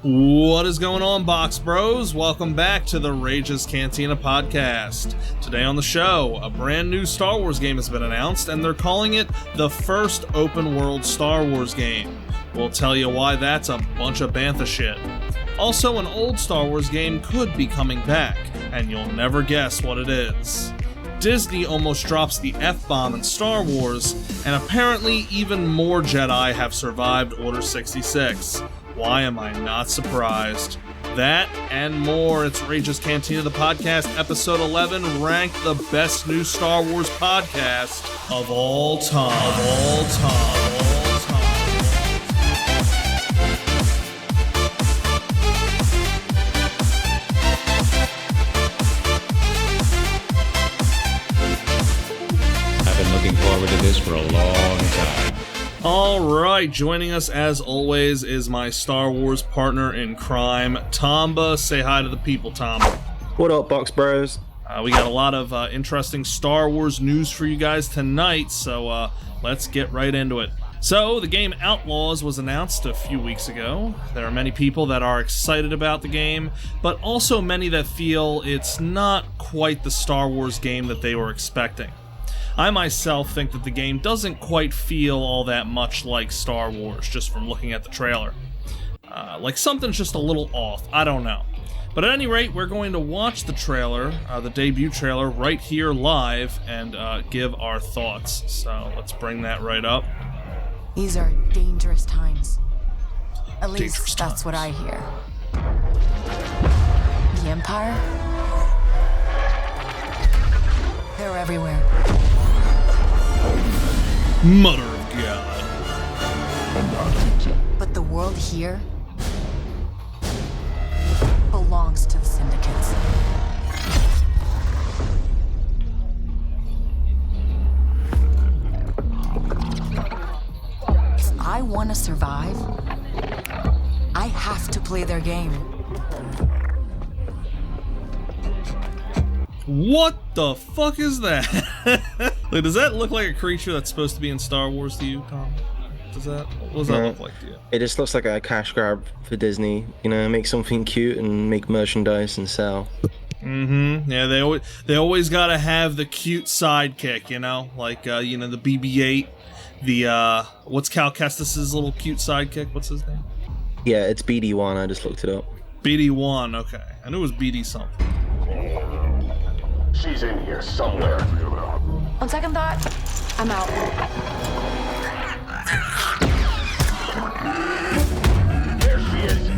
What is going on, Box Bros? Welcome back to the Rage's Cantina Podcast. Today on the show, a brand new Star Wars game has been announced, and they're calling it the first open-world Star Wars game. We'll tell you why that's a bunch of bantha shit. Also, an old Star Wars game could be coming back, and you'll never guess what it is. Disney almost drops the F-bomb in Star Wars, and apparently even more Jedi have survived Order 66. Why am I not surprised? That and more. It's Rage's Cantina, the podcast, episode 11, ranked the best new Star Wars podcast of all time. I've been looking forward to this for a long time. Alright, joining us as always is my Star Wars partner in crime, Tomba. Say hi to the people, Tomba. What up, Box Bros? We got a lot of interesting Star Wars news for you guys tonight, so let's get right into it. So, the game Outlaws was announced a few weeks ago. There are many people that are excited about the game, but also many that feel it's not quite the Star Wars game that they were expecting. I myself think that the game doesn't quite feel all that much like Star Wars, just from looking at the trailer. Like something's just a little off, I don't know. But at any rate, we're going to watch the trailer, the debut trailer, right here live, and give our thoughts. So let's bring that right up. These are dangerous times. At least that's what I hear. The Empire? They're everywhere. Mother of God. But the world here belongs to the syndicates. If I want to survive, I have to play their game. What the fuck is that? Like, does that look like a creature that's supposed to be in Star Wars to you, Tom? What does that look like to you? It just looks like a cash grab for Disney. You know, make something cute and make merchandise and sell. Mm-hmm. Yeah, they always gotta have the cute sidekick, you know? Like, the BB-8, the, what's Cal Kestis's little cute sidekick? What's his name? Yeah, it's BD1, I just looked it up. BD1, okay. I knew it was BD something. She's in here somewhere. On second thought, I'm out. There she is.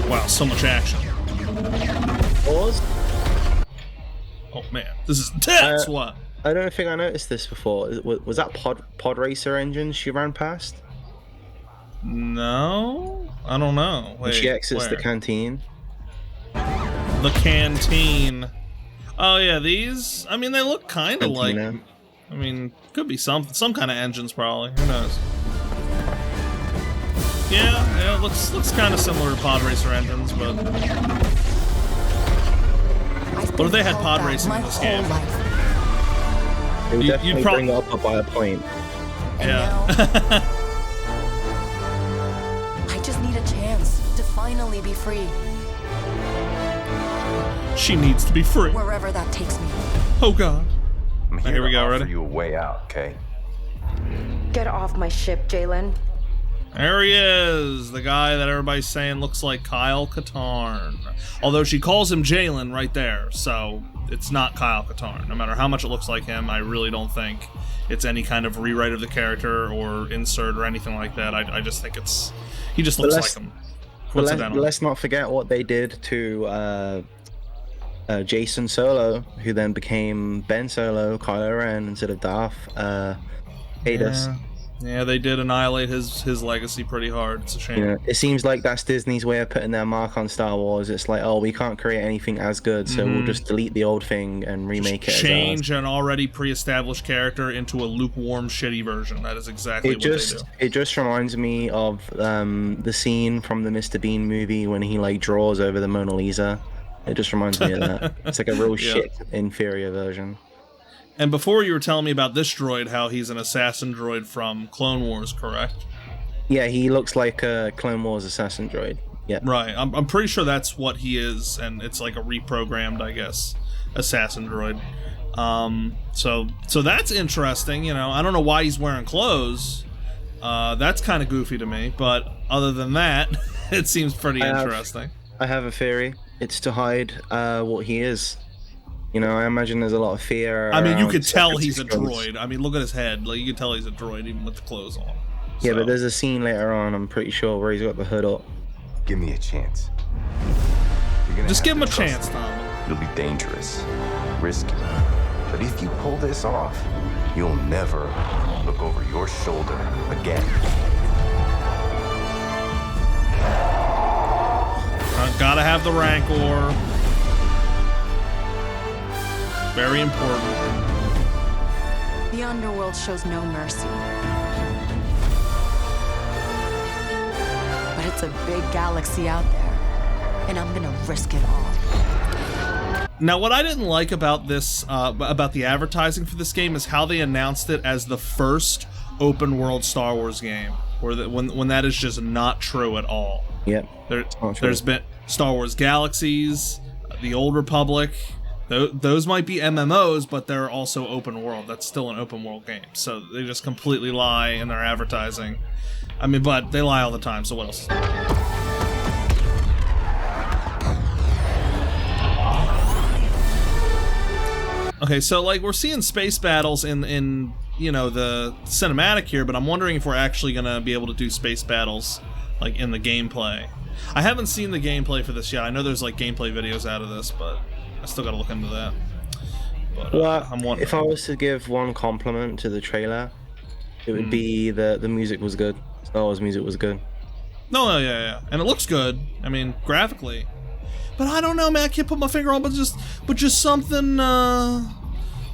Wow, so much action. Pause. Oh man, this is intense. What? I don't think I noticed this before. Was that pod racer engine she ran past? No, I don't know. Wait, When she exits where? the canteen. The canteen. Oh yeah, these. I mean, they look kind of like. Cantina. I mean, could be some kind of engines probably. Who knows? Yeah, it looks kind of similar to pod racer engines, but what if they had pod racing in this game? They would You'd definitely bring it up by a point. Yeah. I just need a chance to finally be free, She needs to be free. wherever that takes me. Oh god. I'm Here we to go, offer ready? you a way out, okay? Get off my ship, Jalen. There he is, the guy that everybody's saying looks like Kyle Katarn. Although she calls him Jalen right there, so it's not Kyle Katarn. No matter how much it looks like him, I really don't think it's any kind of rewrite of the character or insert or anything like that. I just think he just looks like him. But let's not forget what they did to Jason Solo, who then became Ben Solo, Kylo Ren instead of Darth Vader. Yeah, they did annihilate his legacy pretty hard. It's a shame. You know, it seems like that's Disney's way of putting their mark on Star Wars. It's like, oh, we can't create anything as good, so we'll just delete the old thing and remake it. Change an already pre-established character into a lukewarm, shitty version. That is exactly what they do. It just reminds me of the scene from the Mr. Bean movie when he like draws over the Mona Lisa. It just reminds me of that. It's like a real shit inferior version. And before you were telling me about this droid, how he's an assassin droid from Clone Wars, correct? Yeah, he looks like a Clone Wars assassin droid. Yeah. Right. I'm pretty sure that's what he is, and it's like a reprogrammed, I guess, assassin droid. So that's interesting. You know, I don't know why he's wearing clothes. That's kind of goofy to me, but other than that, it seems pretty interesting. I have a theory. It's to hide what he is. You know, I imagine there's a lot of fear. I mean, you could tell he's a droid. I mean, look at his head. Like, you could tell he's a droid even with the clothes on. Yeah, but there's a scene later on, I'm pretty sure, where he's got the hood up. Give me a chance. Just give him a chance, Tom. It'll be dangerous, risky. But if you pull this off, you'll never look over your shoulder again. Gotta have the Rancor. Very important. The underworld shows no mercy. But it's a big galaxy out there, and I'm gonna risk it all. Now, what I didn't like about this, about the advertising for this game, is how they announced it as the first open-world Star Wars game, when that is just not true at all. Yep. There's been Star Wars Galaxies, The Old Republic. Those might be MMOs, but they're also open world. That's still an open world game. So they just completely lie in their advertising. I mean, but they lie all the time, so what else? Okay, so like we're seeing space battles in you know, the cinematic here, but I'm wondering if we're actually gonna be able to do space battles like in the gameplay. I haven't seen the gameplay for this yet. I know there's like gameplay videos out of this, but I still gotta look into that. But, well, I'm wondering. If I was to give one compliment to the trailer, it would be the music was good. Star Wars music was good. No, yeah, and it looks good. I mean, graphically. But I don't know, man. I can't put my finger on, but just something.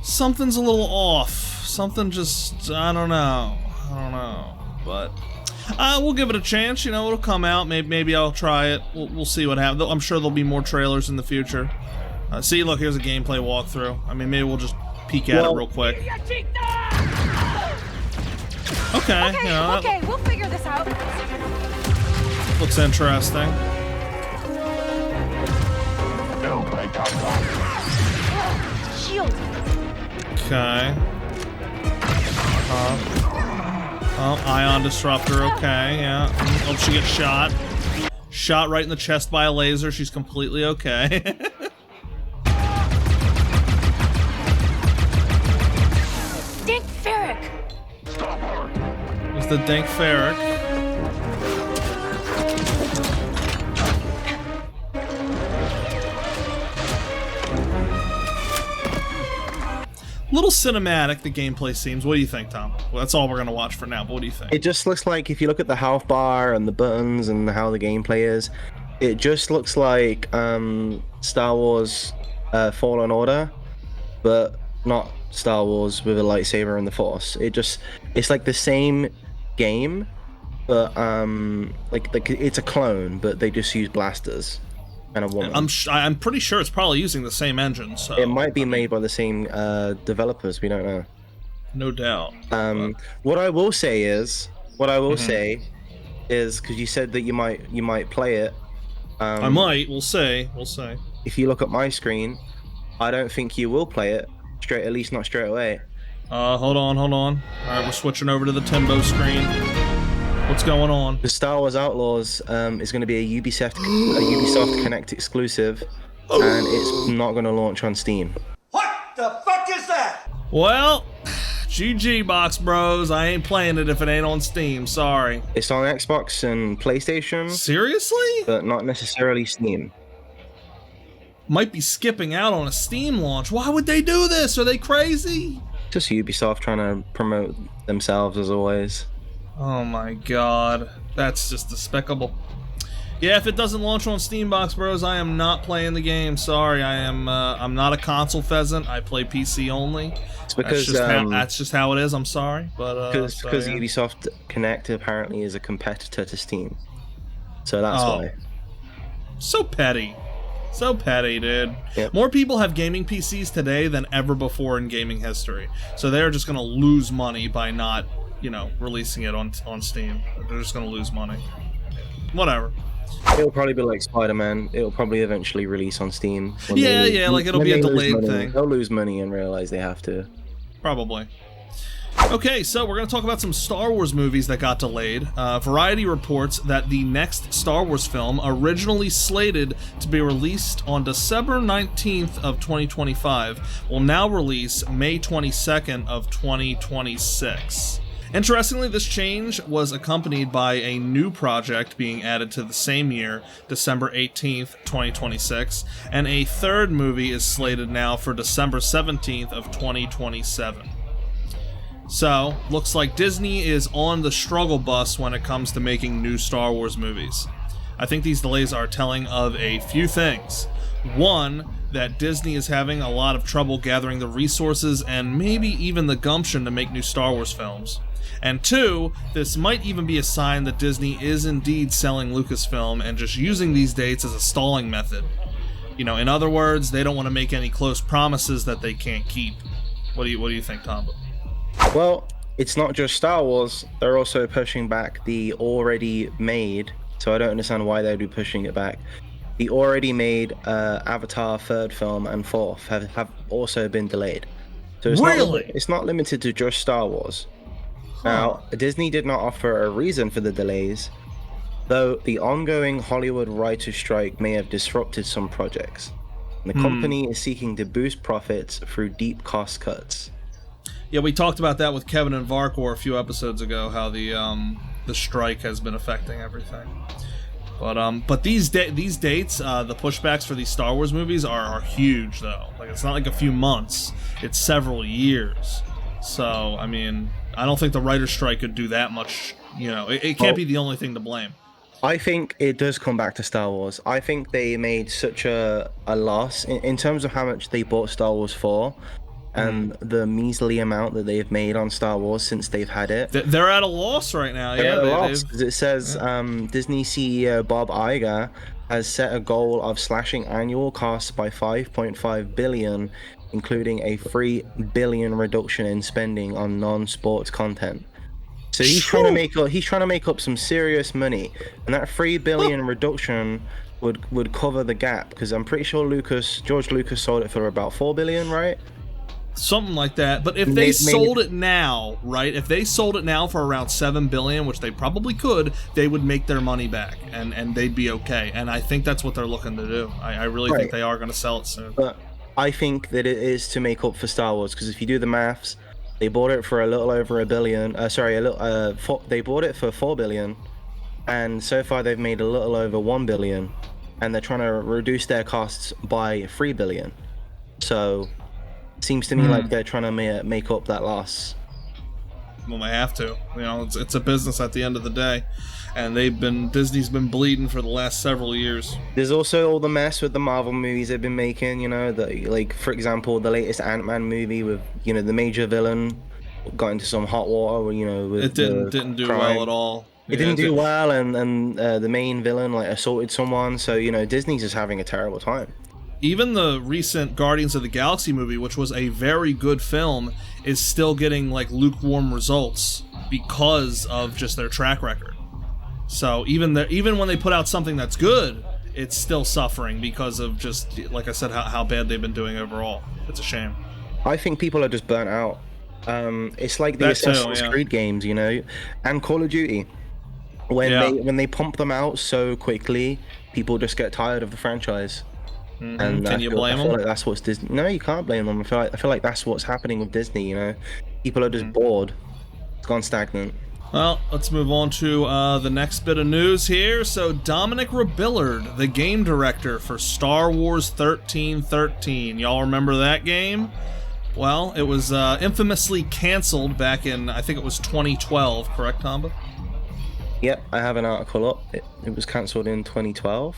Something's a little off. Something just I don't know. But we'll give it a chance. You know, it'll come out. Maybe I'll try it. We'll see what happens. I'm sure there'll be more trailers in the future. See, look, here's a gameplay walkthrough. I mean, maybe we'll just peek at it real quick. Okay, you know, okay, we'll figure this out. Looks interesting. Shield. Okay. Oh, ion disruptor. Okay, yeah. Hope she gets shot. Shot right in the chest by a laser. She's completely okay. Dink Ferric. There's the Dink Ferric. Little cinematic, the gameplay seems. What do you think, Tom? Well, that's all we're going to watch for now, but what do you think? It just looks like, if you look at the health bar and the buttons and how the gameplay is, it just looks like Star Wars Fallen Order, but not Star Wars with a lightsaber and the Force. It's like the same game, but like it's a clone, but they just use blasters and a woman. I'm pretty sure it's probably using the same engine, so it might be made by the same developers. We don't know. No doubt. What I will say is because you said that you might play it. I might. We'll say. If you look at my screen, I don't think you will play it at least not straight away. Hold on. All right, we're switching over to the Timbo screen. What's going on? The Star Wars Outlaws is going to be a Ubisoft Connect exclusive, and it's not going to launch on Steam. What the fuck is that? Well, GG, Box Bros. I ain't playing it if it ain't on Steam. Sorry. It's on Xbox and PlayStation. Seriously? But not necessarily Steam. Might be skipping out on a Steam launch. Why would they do this? Are they crazy? Just Ubisoft trying to promote themselves as always. Oh my god. That's just despicable. Yeah, if it doesn't launch on Steam Box Bros, I am not playing the game. Sorry, I'm not a console pheasant. I play PC only. It's because that's just how it is. I'm sorry, but because Ubisoft Connect apparently is a competitor to Steam, so that's why. So petty. So petty, dude. Yep. More people have gaming PCs today than ever before in gaming history. So they're just going to lose money by not, releasing it on Steam. They're just going to lose money. Whatever. It'll probably be like Spider-Man. It'll probably eventually release on Steam. Yeah, like it'll be a delayed thing. They'll lose money and realize they have to. Probably. Okay, so we're going to talk about some Star Wars movies that got delayed. Variety reports that the next Star Wars film, originally slated to be released on December 19th of 2025, will now release May 22nd of 2026. Interestingly, this change was accompanied by a new project being added to the same year, December 18th, 2026, and a third movie is slated now for December 17th of 2027. So, looks like Disney is on the struggle bus when it comes to making new Star Wars movies. I think these delays are telling of a few things. One, that Disney is having a lot of trouble gathering the resources and maybe even the gumption to make new Star Wars films. And two, this might even be a sign that Disney is indeed selling Lucasfilm and just using these dates as a stalling method. In other words, they don't want to make any close promises that they can't keep. What do you think, Tomba? Well, it's not just Star Wars. They're also pushing back the already made, so I don't understand why they'd be pushing it back. The already made Avatar third film and fourth have also been delayed. So it's not limited to just Star Wars. Now, Disney did not offer a reason for the delays, though the ongoing Hollywood writers' strike may have disrupted some projects. And the company is seeking to boost profits through deep cost cuts. Yeah, we talked about that with Kevin and Varkor a few episodes ago, how the strike has been affecting everything. But these dates, the pushbacks for these Star Wars movies are huge, though. Like, it's not like a few months; it's several years. So, I mean, I don't think the writer's strike could do that much. It can't be the only thing to blame. I think it does come back to Star Wars. I think they made such a loss in terms of how much they bought Star Wars for. And the measly amount that they've made on Star Wars since they've had it. They're at a loss right now. They're at a loss, because it says Disney CEO Bob Iger has set a goal of slashing annual costs by $5.5 billion, including a $3 billion reduction in spending on non-sports content. So he's trying to make up some serious money, and that $3 billion reduction would cover the gap, because I'm pretty sure George Lucas sold it for about $4 billion, right? Something like that. But if they sold it now, right? If they sold it now for around $7 billion, which they probably could, they would make their money back, and they'd be okay. And I think that's what they're looking to do. I really think they are going to sell it soon. But I think that it is to make up for Star Wars, because if you do the maths, they bought it for a little over $1 billion. They bought it for $4 billion, and so far they've made a little over $1 billion, and they're trying to reduce their costs by $3 billion. So seems to me like they're trying to make up that loss. Well, they have to. It's a business at the end of the day, and Disney's been bleeding for the last several years. There's also all the mess with the Marvel movies they've been making. For example, the latest Ant-Man movie with the major villain got into some hot water. With it didn't do well at all. It didn't do well, and the main villain assaulted someone. So Disney's just having a terrible time. Even the recent Guardians of the Galaxy movie, which was a very good film, is still getting lukewarm results because of just their track record. So even when they put out something that's good, it's still suffering because of just, like I said, how bad they've been doing overall. It's a shame. I think people are just burnt out. It's like the Assassin's Creed games, and Call of Duty. When they pump them out so quickly, people just get tired of the franchise. And can you blame them? I feel like that's what's Disney. No, you can't blame them. I feel like that's what's happening with Disney. People are just bored. It's gone stagnant. Well, let's move on to the next bit of news here. So Dominic Rebillard, the game director for Star Wars 1313. Y'all remember that game? Well, it was infamously canceled back in, I think it was 2012, correct, Tomba? Yep, I have an article up. It was cancelled in 2012.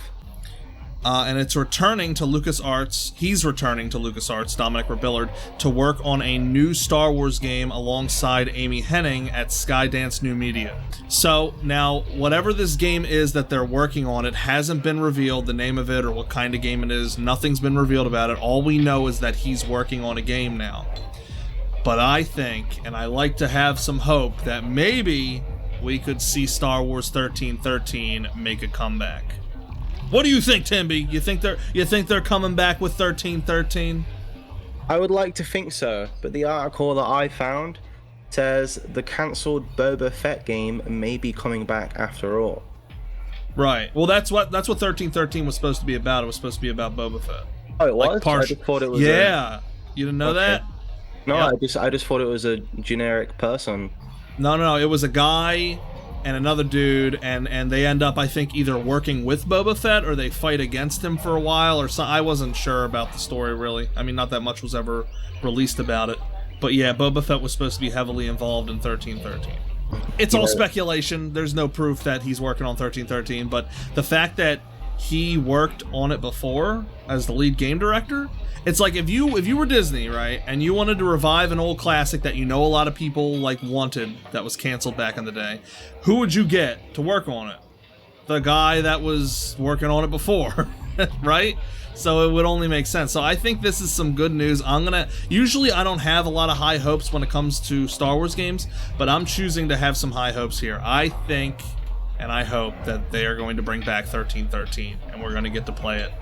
And it's returning to LucasArts. He's returning to LucasArts, Dominic Rebillard, to work on a new Star Wars game alongside Amy Hennig at Skydance New Media. So, now, whatever this game is that they're working on, it hasn't been revealed, the name of it or what kind of game it is. Nothing's been revealed about it. All we know is that he's working on a game now. But I think, and I like to have some hope, that maybe we could see Star Wars 1313 make a comeback. What do you think, Timby? You think they're coming back with 1313? I would like to think so, but the article that I found says the cancelled Boba Fett game may be coming back after all. Right. Well, that's what 1313 was supposed to be about. It was supposed to be about Boba Fett. Oh, it was? Like I just thought it was. Yeah. You didn't know that? No, Yeah. I just thought it was a generic person. No. It was a guy and another dude, and they end up, I think, either working with Boba Fett or they fight against him for a while or something. I wasn't sure about the story, really. I mean, not that much was ever released about it. But yeah, Boba Fett was supposed to be heavily involved in 1313. It's all speculation. There's no proof that he's working on 1313, but the fact that he worked on it before as the lead game director, it's like if you were Disney, right, and you wanted to revive an old classic that you know a lot of people like wanted that was canceled back in the day, who would you get to work on it? The guy that was working on it before, right? So it would only make sense. So I think this is some good news. Usually I don't have a lot of high hopes when it comes to Star Wars games, but I'm choosing to have some high hopes here. I think and I hope that they are going to bring back 1313 and we're going to get to play it.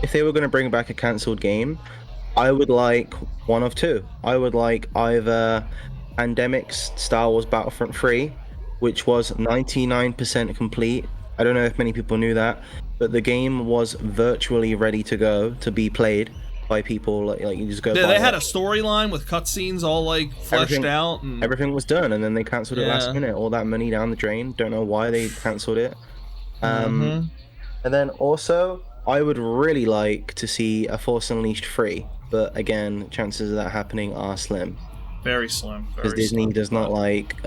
If they were going to bring back a cancelled game, I would like one of two. I would like either Pandemic's Star Wars Battlefront 3, which was 99% complete. I don't know if many people knew that, but the game was virtually ready to go to be played by people. Like you just go. They had a storyline with cutscenes all like fleshed out. And everything was done, and then they cancelled it last minute. All that money down the drain. Don't know why they cancelled it. And then also, I would really like to see a Force Unleashed 3, but again, chances of that happening are slim. Very slim. Because Disney does not like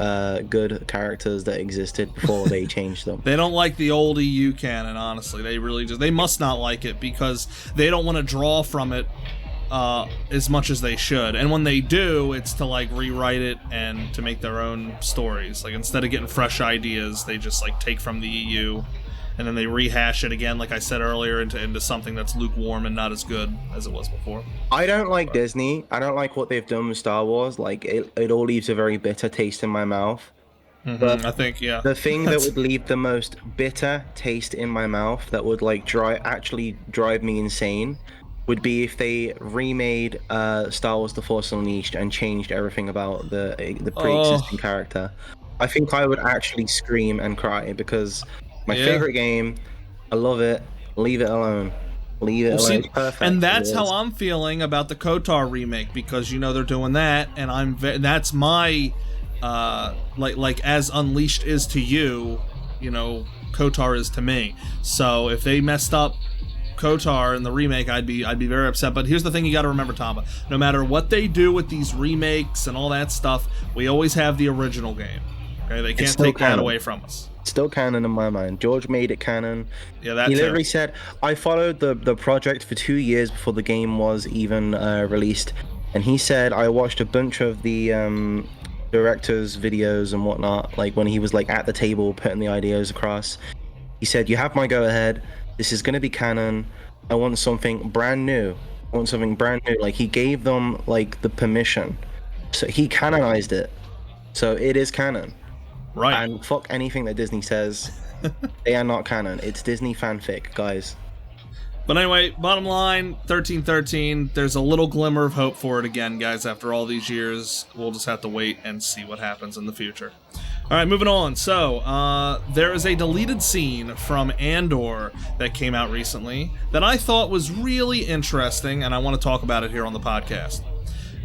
good characters that existed before they changed them. They don't like the old EU canon, honestly. They must not like it because they don't want to draw from it as much as they should. And when they do, it's to like rewrite it and to make their own stories. Like instead of getting fresh ideas, they just like take from the EU and then they rehash it again, like I said earlier, into something that's lukewarm and not as good as it was before. I don't like Disney. I don't like what they've done with Star Wars. Like, it all leaves a very bitter taste in my mouth. But I think, yeah. The thing that would leave the most bitter taste in my mouth, that would like actually drive me insane, would be if they remade Star Wars The Force Unleashed and changed everything about the pre-existing character. I think I would actually scream and cry because my favorite game, I love it. Leave it alone. Leave it alone. It's perfect. And that's how I'm feeling about the KOTOR remake, because you know they're doing that, and that's my like as Unleashed is to you, you know, KOTOR is to me. So if they messed up KOTOR in the remake, I'd be very upset. But here's the thing you got to remember, Tomba. No matter what they do with these remakes and all that stuff, we always have the original game. Okay, they can't take that away from us. Still canon in my mind. George made it canon. Yeah, that's He literally said, I followed the project for 2 years before the game was even released, and he said, I watched a bunch of the director's videos and whatnot, like when he was like at the table putting the ideas across. He said, you have my go ahead, this is going to be canon, I want something brand new. Like, he gave them like the permission, so he canonized it, so it is canon. Right. And fuck anything that Disney says. They are not canon. It's Disney fanfic, guys. But anyway, bottom line, 1313, there's a little glimmer of hope for it again, guys, after all these years. We'll just have to wait and see what happens in the future. All right, moving on. So, there is a deleted scene from Andor that came out recently that I thought was really interesting, and I want to talk about it here on the podcast.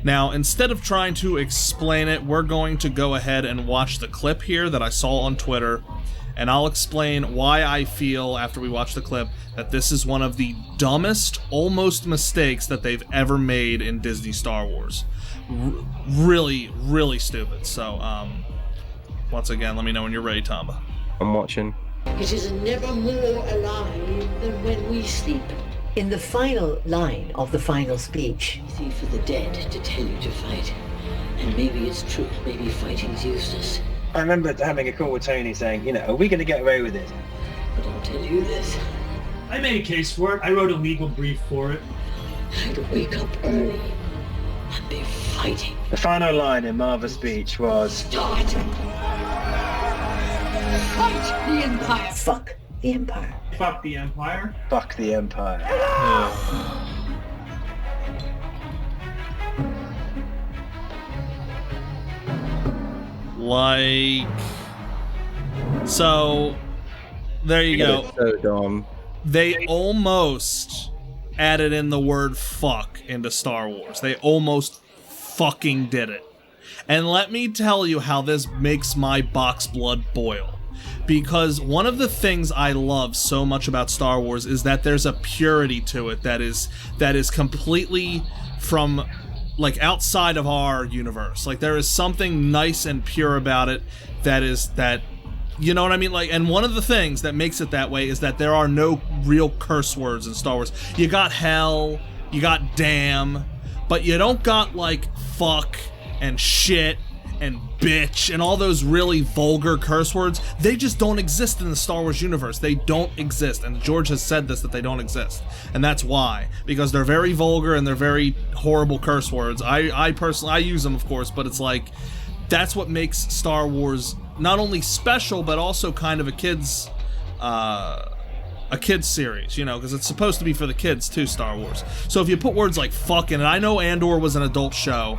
Now, instead of trying to explain it, we're going to go ahead and watch the clip here that I saw on Twitter, and I'll explain why I feel after we watch the clip that this is one of the dumbest, almost mistakes that they've ever made in Disney Star Wars. Really, really stupid. So, once again, let me know when you're ready, Tomba. I'm watching. It is never more alive than when we sleep. In the final line of the final speech, easy for the dead to tell you to fight. And maybe it's true, maybe fighting's useless. I remember having a call with Tony saying, are we going to get away with this? But I'll tell you this. I made a case for it. I wrote a legal brief for it. I'd wake up early and be fighting. The final line in Marva's speech was... Start! Fight the Empire! Fuck the Empire. Fuck the Empire. Fuck the Empire. Like, so there you go. So dumb. They almost added in the word fuck into Star Wars. They almost fucking did it. And let me tell you how this makes my box blood boil. Because one of the things I love so much about Star Wars is that there's a purity to it that is completely from, like, outside of our universe. Like, there is something nice and pure about it that you know what I mean? Like, and one of the things that makes it that way is that there are no real curse words in Star Wars. You got hell, you got damn, but you don't got, like, fuck and shit and bitch and all those really vulgar curse words. They just don't exist in the Star Wars universe. They don't exist, and George has said this, that they don't exist, and that's why, because they're very vulgar and they're very horrible curse words. I personally, I use them, of course, but it's like, that's what makes Star Wars not only special but also kind of a kids series, you know, because it's supposed to be for the kids too, Star Wars. So if you put words like fuck in it, I know Andor was an adult show,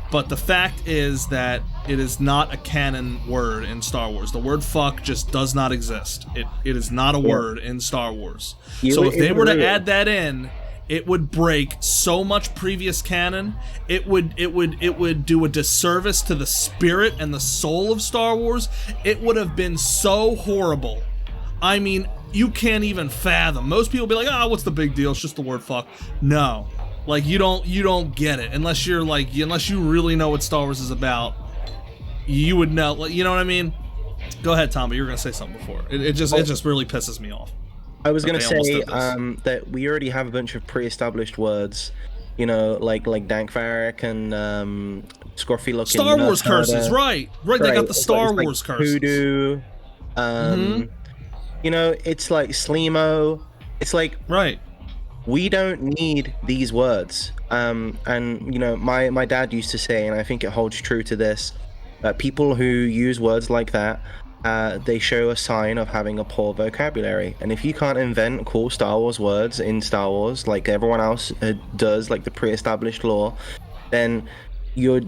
but the fact is that it is not a canon word in Star Wars. The word fuck just does not exist. It is not a word in Star Wars. So if they were to add that in, it would break so much previous canon. It would do a disservice to the spirit and the soul of Star Wars. It would have been so horrible. I mean, you can't even fathom. Most people be like, what's the big deal? It's just the word fuck. No. Like, you don't get it unless you really know what Star Wars is about. You would know, you know what I mean? Go ahead, Tomba. You were gonna say something before. It just really pisses me off. I was gonna say that we already have a bunch of pre-established words, you know, like Dank Varric and scruffy looking Star Wars curses, right? They got the Star Wars curses. Hoodoo, you know, it's like Sleemo. It's like, right. We don't need these words. And you know, my dad used to say, and I think it holds true to this, that people who use words like that, they show a sign of having a poor vocabulary. And if you can't invent cool Star Wars words in Star Wars like everyone else does, like the pre-established lore, then your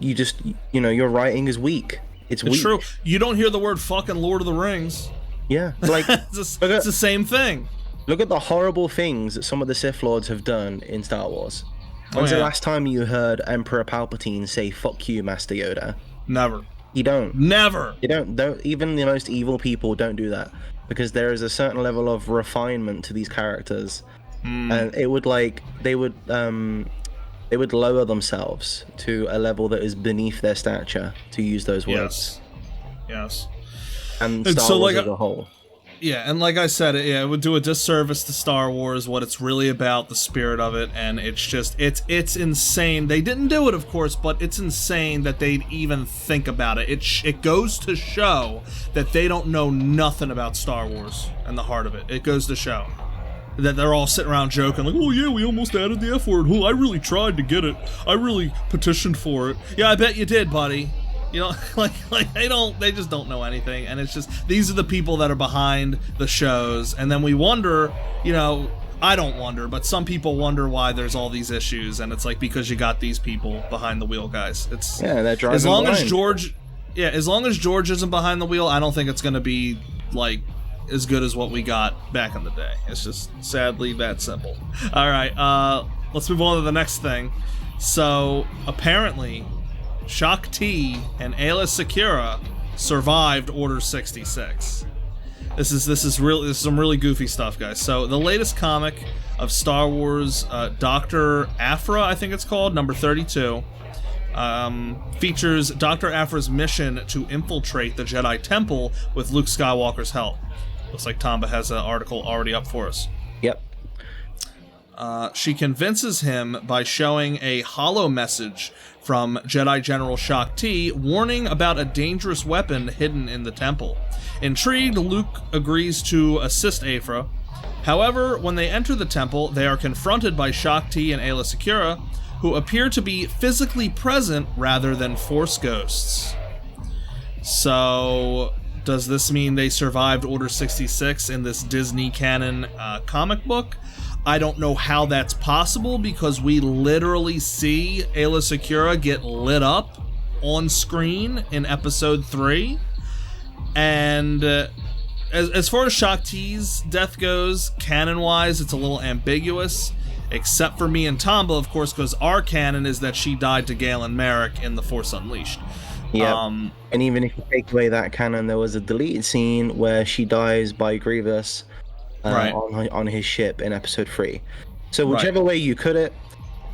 writing is weak. It's weak. True. You don't hear the word fucking Lord of the Rings. Yeah, like it's the same thing. Look at the horrible things that some of the Sith Lords have done in Star Wars. When's the last time you heard Emperor Palpatine say "fuck you, Master Yoda"? Never. You don't. Never. You don't. Even the most evil people don't do that, because there is a certain level of refinement to these characters, and it would they would lower themselves to a level that is beneath their stature to use those words. Yes. And Star Wars as a whole. Yeah, and like I said, it would do a disservice to Star Wars, what it's really about, the spirit of it, and it's insane. They didn't do it, of course, but it's insane that they'd even think about it. It goes to show that they don't know nothing about Star Wars and the heart of it. It goes to show that they're all sitting around joking, like, oh yeah, we almost added the F word. Oh, I really tried to get it. I really petitioned for it. Yeah, I bet you did, buddy. You know, like they just don't know anything, and it's just, these are the people that are behind the shows, and then we wonder, you know, I don't wonder, but some people wonder why there's all these issues, and it's like, because you got these people behind the wheel, guys. It's that drives as long as George isn't behind the wheel, I don't think it's gonna be like as good as what we got back in the day. It's just sadly that simple. All right, let's move on to the next thing. So apparently, Shaak Ti and Aayla Secura survived Order 66. This is some really goofy stuff, guys. So the latest comic of Star Wars, Dr. Aphra, I think it's called, number 32, features Dr. Aphra's mission to infiltrate the Jedi Temple with Luke Skywalker's help. Looks like Tomba has an article already up for us. Yep. She convinces him by showing a holo message from Jedi General Shaak Ti warning about a dangerous weapon hidden in the temple. Intrigued, Luke agrees to assist Aphra. However, when they enter the temple, they are confronted by Shaak Ti and Aayla Secura, who appear to be physically present rather than Force ghosts. So, does this mean they survived Order 66 in this Disney canon comic book? I don't know how that's possible, because we literally see Aayla Secura get lit up on screen in episode 3. And as far as Shaak Ti's death goes, canon-wise, it's a little ambiguous, except for me and Tomba, of course, because our canon is that she died to Galen Marek in The Force Unleashed. Yeah, and even if you take away that canon, there was a deleted scene where she dies by Grievous on his ship in episode 3. So whichever way you cut it,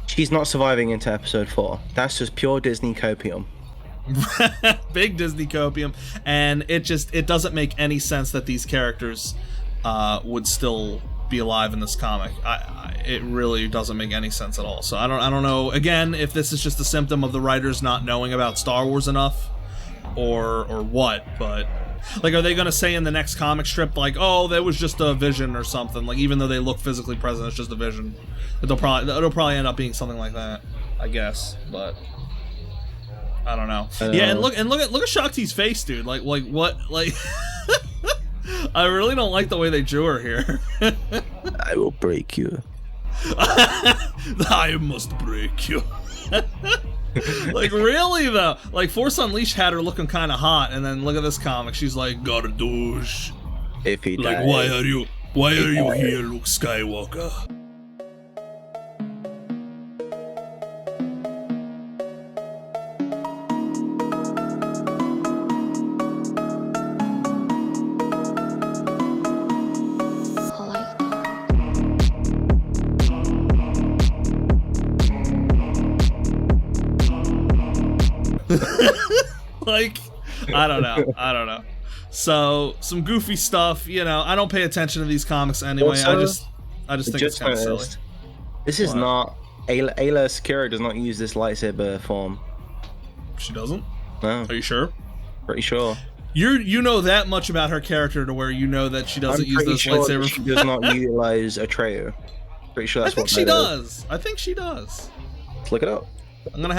she's not surviving into episode 4. That's just pure Disney copium. Big Disney copium, and it doesn't make any sense that these characters would still be alive in this comic. It really doesn't make any sense at all. So I don't know, again, if this is just a symptom of the writers not knowing about Star Wars enough or what, but like, are they going to say in the next comic strip, like, oh, that was just a vision or something? Like, even though they look physically present, it's just a vision. It'll probably end up being something like that, I guess. But I don't know. Yeah, and look at Shaak Ti's face, dude. Like what? Like, I really don't like the way they drew her here. I will break you. I must break you. Like, really though? Like, Force Unleashed had her looking kind of hot, and then look at this comic. She's like, gotta douche. If he like, dies, why are you here, Luke Skywalker? Like, I don't know. So, some goofy stuff, you know. I don't pay attention to these comics anyway. Also, I just think it's kind of silly. This is not Aayla Secura does not use this lightsaber form. She doesn't? No. Are you sure? Pretty sure. You know that much about her character to where you know that she doesn't use those lightsabers. She does not utilize Atreyu. Pretty sure that's what she does. I think she does. Let's look it up. I'm gonna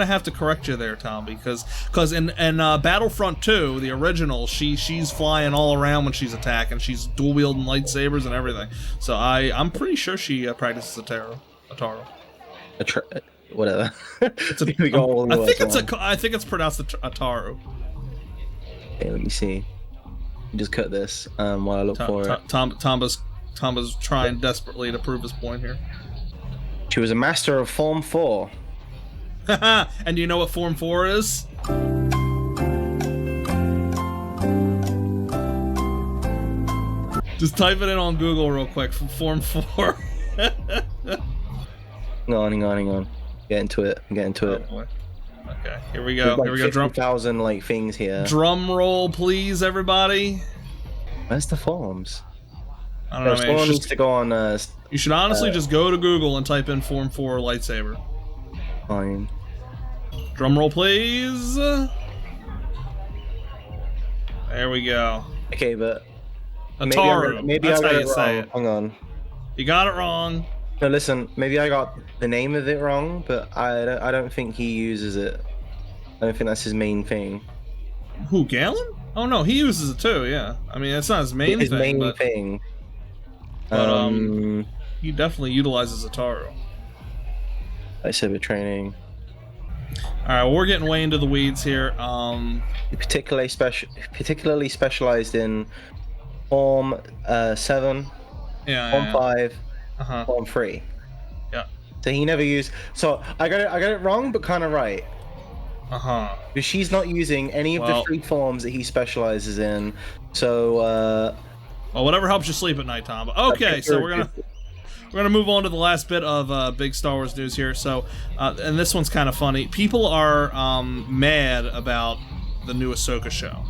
have to correct you there, Tom, because in Battlefront 2, the original, she's flying all around when she's attacking. She's dual wielding lightsabers and everything. So I'm pretty sure she practices Ataro. Whatever. I think it's pronounced Ataru. Okay, let me see. Just cut this while I look for it. Tomba's trying desperately to prove his point here. She was a master of Form 4. And do you know what Form 4 is? Just type it in on Google real quick. Form 4. Hang on. Get into it. Boy. Okay, here we go. Like 50,000 like things here. Drum roll, please, everybody. Where's the forms? I don't know, man. Someone needs to go on. You should honestly just go to Google and type in Form 4 lightsaber. Fine. Drum roll, please. There we go. Okay, but Ataru. Maybe That's I got how it you wrong. say it. Hang on. You got it wrong. No, listen. Maybe I got the name of it wrong, but I don't think he uses it. I don't think that's his main thing. Who, Galen? Oh no, he uses it too. Yeah. I mean, it's not his main thing. But he definitely utilizes Ataru. Lightsaber training. All right, well, we're getting way into the weeds here. Particularly specialized in Form 7, Form 5, Form 3. Yeah. So he never used. So I got it wrong, but kind of right. Because she's not using any of the 3 forms that he specializes in. So Well, whatever helps you sleep at night, Tom. Okay, so we're gonna move on to the last bit of big Star Wars news here. So, and this one's kind of funny. People are mad about the new Ahsoka show,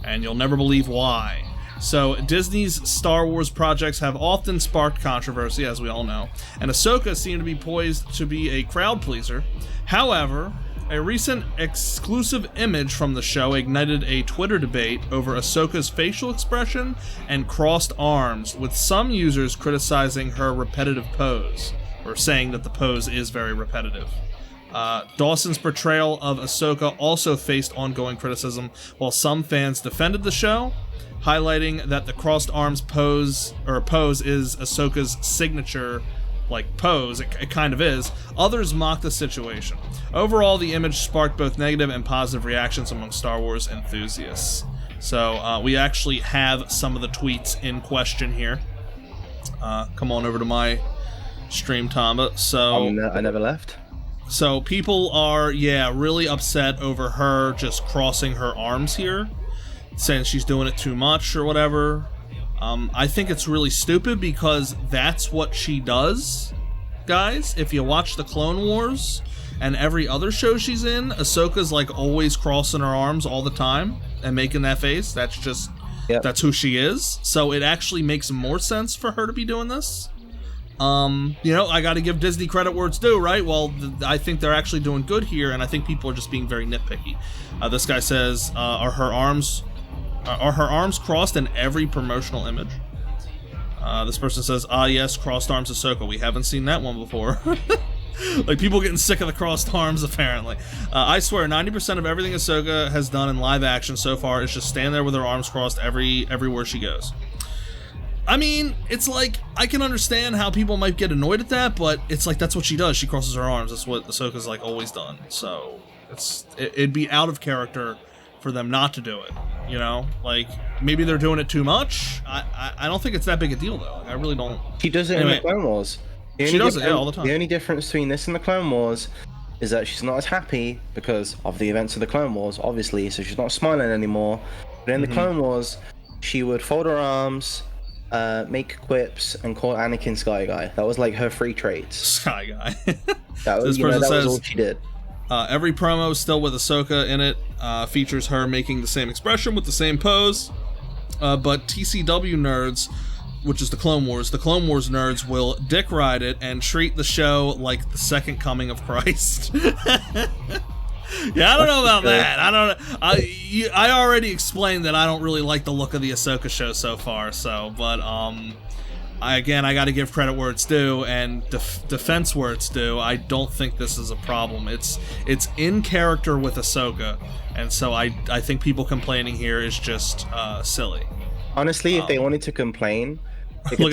and you'll never believe why. So, Disney's Star Wars projects have often sparked controversy, as we all know, and Ahsoka seemed to be poised to be a crowd pleaser. However, a recent exclusive image from the show ignited a Twitter debate over Ahsoka's facial expression and crossed arms, with some users criticizing her repetitive pose, or saying that the pose is very repetitive. Dawson's portrayal of Ahsoka also faced ongoing criticism, while some fans defended the show, highlighting that the crossed arms pose is Ahsoka's signature pose. It kind of is. Others mocked the situation. Overall, the image sparked both negative and positive reactions among Star Wars enthusiasts. So we actually have some of the tweets in question here. Come on over to my stream, Tomba. So I never left. So people are really upset over her just crossing her arms here, saying she's doing it too much or whatever. I think it's really stupid because that's what she does, guys. If you watch the Clone Wars and every other show she's in, Ahsoka's always crossing her arms all the time and making that face. That's just, that's who she is. So it actually makes more sense for her to be doing this. I got to give Disney credit where it's due, right? Well, I think they're actually doing good here, and I think people are just being very nitpicky. This guy says, are her arms crossed in every promotional image? This person says, yes, crossed arms Ahsoka. We haven't seen that one before. People getting sick of the crossed arms, apparently. I swear, 90% of everything Ahsoka has done in live action so far is just stand there with her arms crossed everywhere she goes. I mean, it's I can understand how people might get annoyed at that, but it's that's what she does. She crosses her arms. That's what Ahsoka's always done. So it'd be out of character for them not to do it, maybe they're doing it too much. I don't think it's that big a deal, though. I really don't. She does it in the Clone Wars. She does it all the time. The only difference between this and the Clone Wars is that she's not as happy because of the events of the Clone Wars, obviously, so she's not smiling anymore. But in the Clone Wars, she would fold her arms, make quips, and call Anakin Sky Guy. That was her free traits. Sky Guy. That was, that was all she did. Every promo still with Ahsoka in it features her making the same expression with the same pose, but TCW nerds, which is the Clone Wars nerds will dick ride it and treat the show like the second coming of Christ. Yeah, I don't know about that. I don't know. I already explained that I don't really like the look of the Ahsoka show so far. But I got to give credit where it's due and defense where it's due. I don't think this is a problem. It's in character with Ahsoka, and so I think people complaining here is just silly. Honestly, if they wanted to complain, they could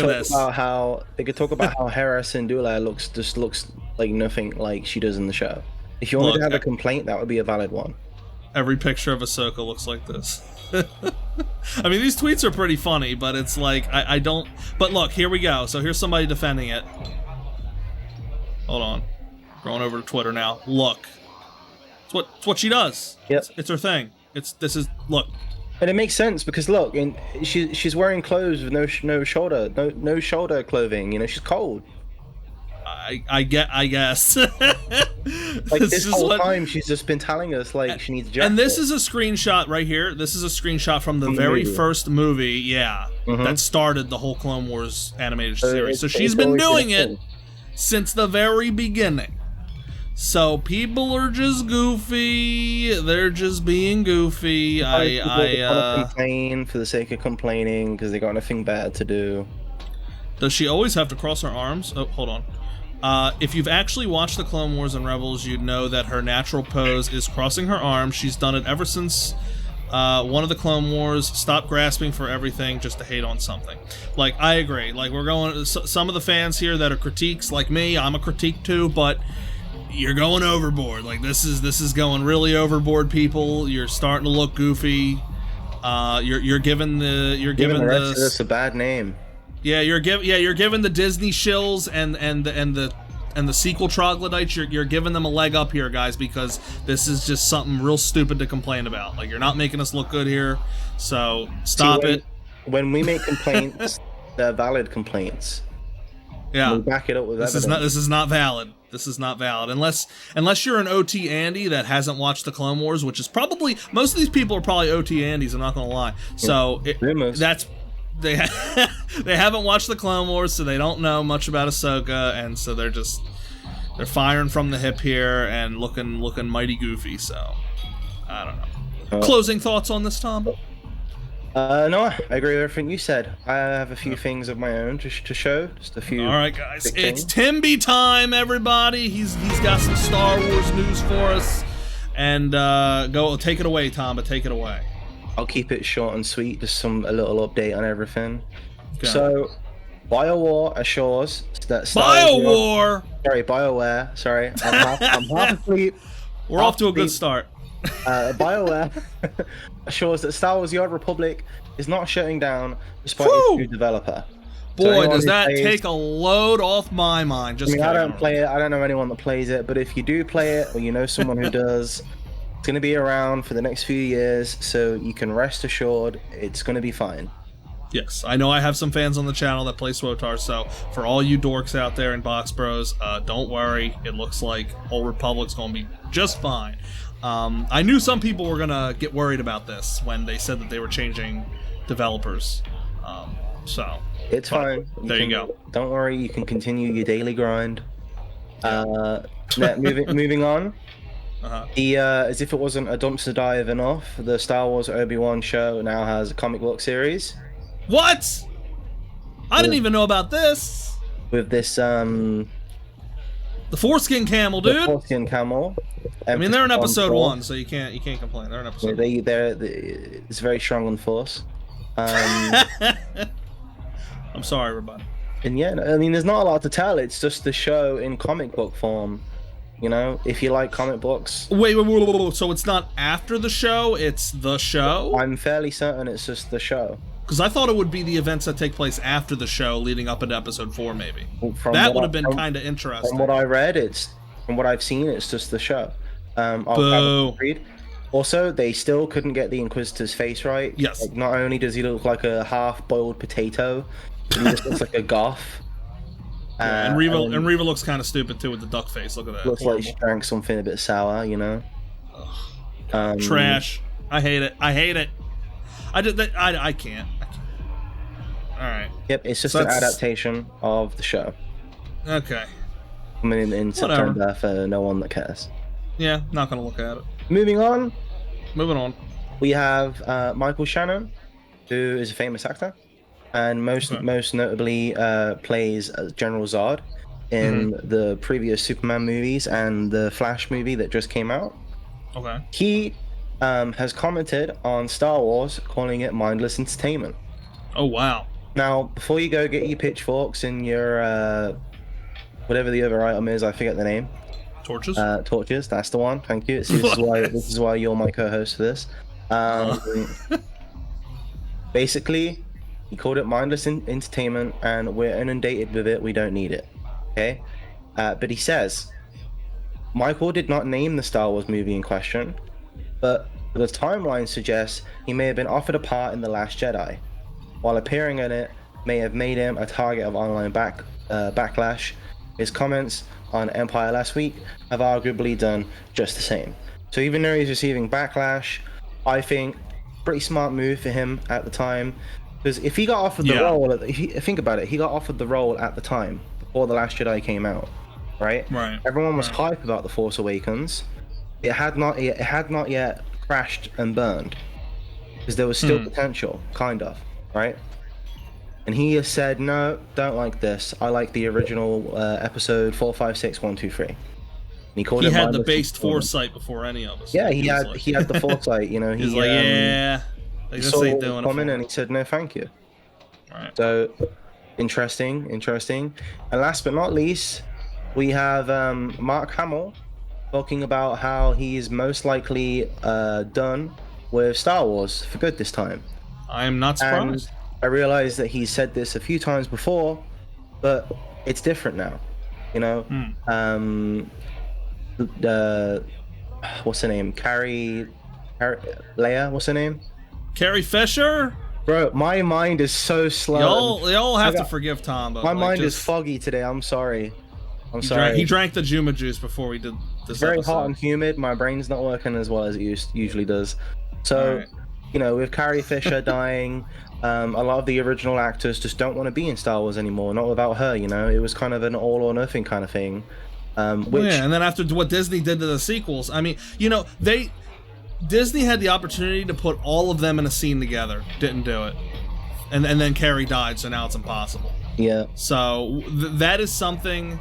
talk about how Hera Syndulla looks like nothing like she does in the show. If you wanted to have a complaint, that would be a valid one. Every picture of Ahsoka looks like this. I mean, these tweets are pretty funny, but it's I don't... But look, here we go. So here's somebody defending it. Hold on. Going over to Twitter now. Look. It's what she does. Yep. It's her thing. Look. And it makes sense because look, she's wearing clothes with no shoulder clothing. She's cold. I guess. This whole time she's just been telling us she needs a jacket. And this is a screenshot right here. This is a screenshot from the very first movie, that started the whole Clone Wars animated series. So she's been doing it since the very beginning. So people are just goofy. They're just being goofy. I complain for the sake of complaining because they got nothing better to do. Does she always have to cross her arms? Oh, hold on. If you've actually watched the Clone Wars and Rebels, you'd know that her natural pose is crossing her arms. She's done it ever since one of the Clone Wars. Stop grasping for everything just to hate on something. I agree. We're going... Some of the fans here that are critiques, like me, I'm a critique too, but you're going overboard. This is going really overboard, people. You're starting to look goofy. You're giving the rest of us a bad name. Yeah, you're giving the Disney shills and the sequel troglodytes. You're giving them a leg up here, guys, because this is just something real stupid to complain about. You're not making us look good here, so stop it. when we make complaints, they're valid complaints. Yeah, we back it up with evidence. This is not valid. This is not valid unless you're an OT Andy that hasn't watched the Clone Wars, which is probably most of these people are probably OT Andys. I'm not gonna lie. So they haven't watched the Clone Wars, so they don't know much about Ahsoka, and so they're firing from the hip here and looking mighty goofy. So I don't know. Closing thoughts on this, Tom? No, I agree with everything you said. I have a few things of my own to show. Just a few. All right, guys. It's Timby time, everybody. He's got some Star Wars news for us. And go take it away, Tomba. Take it away. I'll keep it short and sweet. Just a little update on everything. Okay. So, BioWare assures that BioWare. Sorry, I'm half asleep. We're off to a good start. BioWare assures that Star Wars: The Old Republic is not shutting down despite its new developer. Boy, does that take a load off my mind. I don't play it. I don't know anyone that plays it, but if you do play it, or you know someone who does, it's going to be around for the next few years, so you can rest assured it's going to be fine. Yes, I know I have some fans on the channel that play SWTOR, so for all you dorks out there in Box Bros, don't worry. It looks like Old Republic's going to be just fine. I knew some people were going to get worried about this when they said that they were changing developers. So it's fine. There you go. Don't worry, you can continue your daily grind. Moving on. As if it wasn't a dumpster dive enough, the Star Wars Obi-Wan show now has a comic book series. What? I didn't even know about this. With this, the foreskin camel, dude. The foreskin camel. I mean, they're in episode 1, so you can't complain. They're in episode 1. It's very strong on Force. I'm sorry, everybody. And yeah, I mean, there's not a lot to tell. It's just the show in comic book form. You know, if you like comic books. Wait. So it's not after the show, it's the show? I'm fairly certain it's just the show. Because I thought it would be the events that take place after the show leading up into episode 4, maybe. That would have been kind of interesting. From what I read, from what I've seen, it's just the show. Boo. Also, they still couldn't get the Inquisitor's face right. Yes. Like, not only does he look like a half-boiled potato, but he just looks like a goth. And Reva looks kind of stupid too with the duck face. Look at that. Looks like she drank something a bit sour, you know. Trash. I hate it. I can't. All right. Yep, it's just an adaptation of the show. Okay. Coming in September for no one that cares. Yeah, not gonna look at it. Moving on. We have Michael Shannon, who is a famous actor, and most notably plays General Zod in the previous Superman movies and the Flash movie that just came out. Okay. He has commented on Star Wars, calling it mindless entertainment. Oh wow! Now, before you go get your pitchforks and your whatever the other item is, I forget the name. Torches. Torches. That's the one. Thank you. This is why you're my co-host for this. Basically, he called it mindless entertainment, and we're inundated with it. We don't need it. Okay. But he says, Michael did not name the Star Wars movie in question, but the timeline suggests he may have been offered a part in The Last Jedi. While appearing in it may have made him a target of online backlash, his comments on Empire last week have arguably done just the same. So even though he's receiving backlash, I think pretty smart move for him at the time, because if he got offered the role, think about it, he got offered the role at the time before The Last Jedi came out, right? Everyone was hype about The Force Awakens. It had not yet crashed and burned, because there was still potential, kind of, right? And he has said, no, don't like this. I like the original episode 4, 5, 6, 1, 2, 3. And he had the based foresight before any of us. Yeah, he had the foresight. You know, he's like, yeah, he saw what was coming, and he said, no, thank you. Right. So interesting. And last but not least, we have Mark Hamill talking about how he's most likely done with Star Wars for good this time. I am not surprised. And I realize that he's said this a few times before, but it's different now. You know, what's her name? Leia. What's her name? Carrie Fisher. Bro, my mind is so slow. Y'all have to forgive Tomba. My mind is foggy today. I'm sorry. He drank the Juma juice before we did this. It's very episode. hot and humid. My brain's not working as well as it usually does. So, with Carrie Fisher dying, a lot of the original actors just don't want to be in Star Wars anymore. Not without her. It was kind of an all or nothing kind of thing. And then after what Disney did to the sequels, I mean, Disney had the opportunity to put all of them in a scene together, didn't do it, and then Carrie died, so now it's impossible. Yeah. So that is something.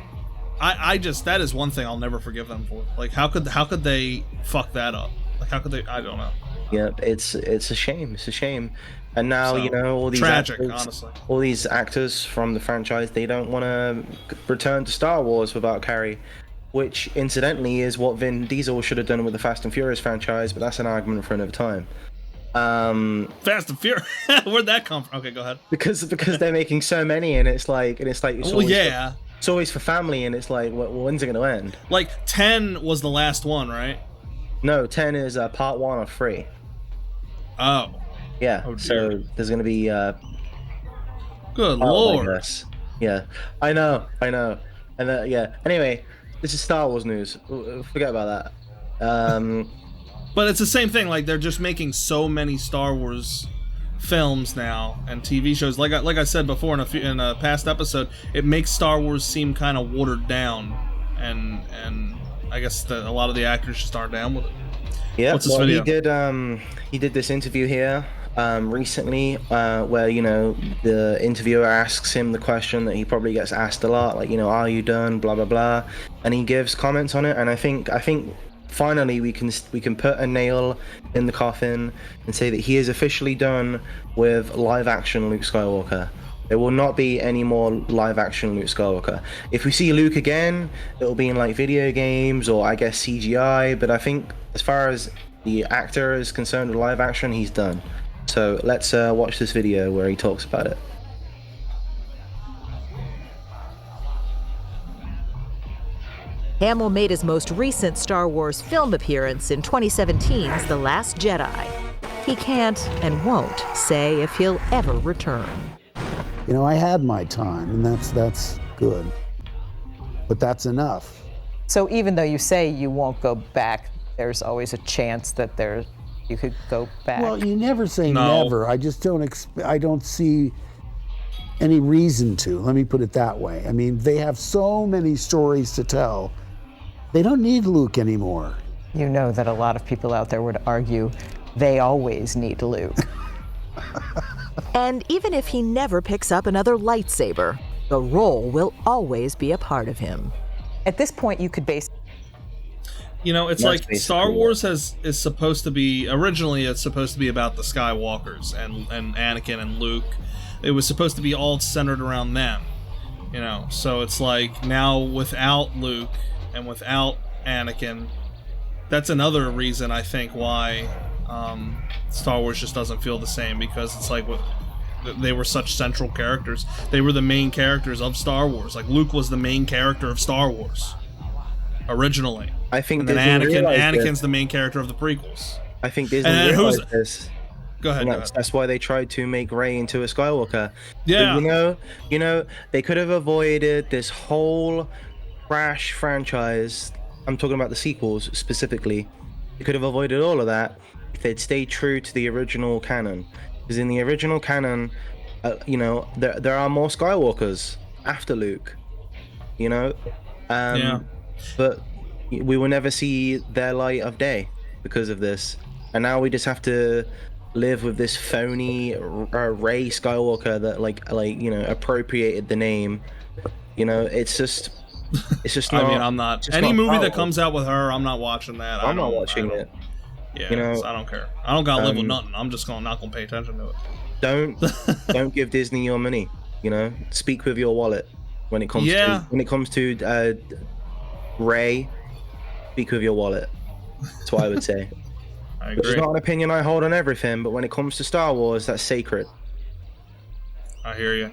That is one thing I'll never forgive them for. Like, how could they fuck that up? Like, how could they? I don't know. Yeah, it's a shame. It's a shame. And now all these tragic, actors, honestly. All these actors from the franchise, they don't want to return to Star Wars without Carrie, which incidentally is what Vin Diesel should have done with the Fast and Furious franchise. But that's an argument for another time. Fast and Furious. Where'd that come from? Okay, go ahead. Because they're making so many, and it's like it's always for family, and it's like, when's it going to end? Like 10 was the last one, right? No, 10 is part 1 of 3. Oh. Yeah. Oh, so there's going to be. Good lord. Yeah, I know. And Anyway, this is Star Wars news. Forget about that. But it's the same thing. Like, they're just making so many Star Wars films now and TV shows. Like I said before in a past episode, it makes Star Wars seem kind of watered down, and I guess that a lot of the actors just aren't down with it. Yeah. What's this video? He did this interview here recently, where the interviewer asks him the question that he probably gets asked a lot, like, are you done? Blah blah blah, and he gives comments on it. And I think finally we can put a nail in the coffin and say that he is officially done with live action Luke Skywalker. There will not be any more live action Luke Skywalker. If we see Luke again, it'll be in like video games or I guess CGI, but I think as far as the actor is concerned with live action, he's done. So let's watch this video where he talks about it. Hamill made his most recent Star Wars film appearance in 2017's The Last Jedi. He can't and won't say if he'll ever return. I had my time, and that's good. But that's enough. So even though you say you won't go back, there's always a chance that you could go back? Well, you never say never. I just I don't see any reason to. Let me put it that way. I mean, they have so many stories to tell. They don't need Luke anymore. You know that a lot of people out there would argue they always need Luke. And even if he never picks up another lightsaber, the role will always be a part of him. At this point, you could base. It's like Star Wars is supposed to be, originally it's supposed to be about the Skywalkers and Anakin and Luke. It was supposed to be all centered around them, so it's like now without Luke and without Anakin, that's another reason I think why Star Wars just doesn't feel the same, because it's like they were such central characters. They were the main characters of Star Wars. Like Luke was the main character of Star Wars originally. I think and then Anakin's the main character of the prequels. I think Disney realized this. Go ahead. That's why they tried to make Rey into a Skywalker. Yeah. But, they could have avoided this whole crash franchise. I'm talking about the sequels specifically. They could have avoided all of that if they'd stayed true to the original canon. Because in the original canon, there are more Skywalkers after Luke. But we will never see their light of day because of this. And now we just have to live with this phony Rey Skywalker that appropriated the name. It's just not. I mean, I'm not any movie that comes out with her. I'm not watching that. I'm not watching it. Yeah, I don't care. I don't gotta live with nothing. I'm just not gonna pay attention to it. Don't give Disney your money. Speak with your wallet when it comes to Rey. Speak with your wallet. That's what I would say. I agree. Which is not an opinion I hold on everything, but when it comes to Star Wars, that's sacred. I hear you.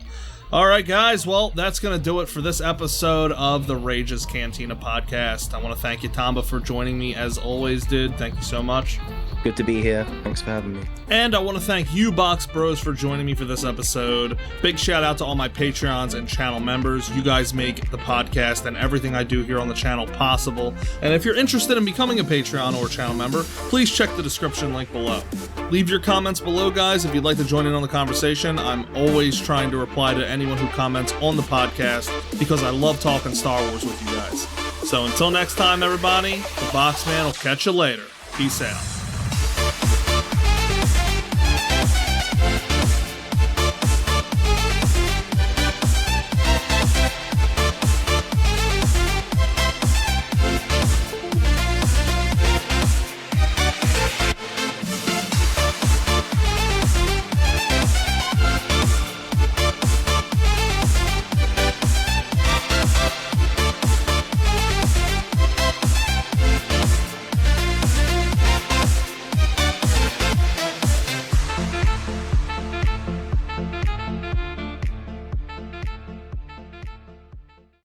All right, guys. Well, that's going to do it for this episode of the Rage's Cantina Podcast. I want to thank you, Tomba, for joining me as always, dude. Thank you so much. Good to be here. Thanks for having me. And I want to thank you, Box Bros, for joining me for this episode. Big shout out to all my Patreons and channel members. You guys make the podcast and everything I do here on the channel possible. And if you're interested in becoming a Patreon or channel member, please check the description link below. Leave your comments below, guys, if you'd like to join in on the conversation. I'm always trying to reply to anyone who comments on the podcast because I love talking Star Wars with you guys. So until next time, everybody, the Box Man will catch you later. Peace out.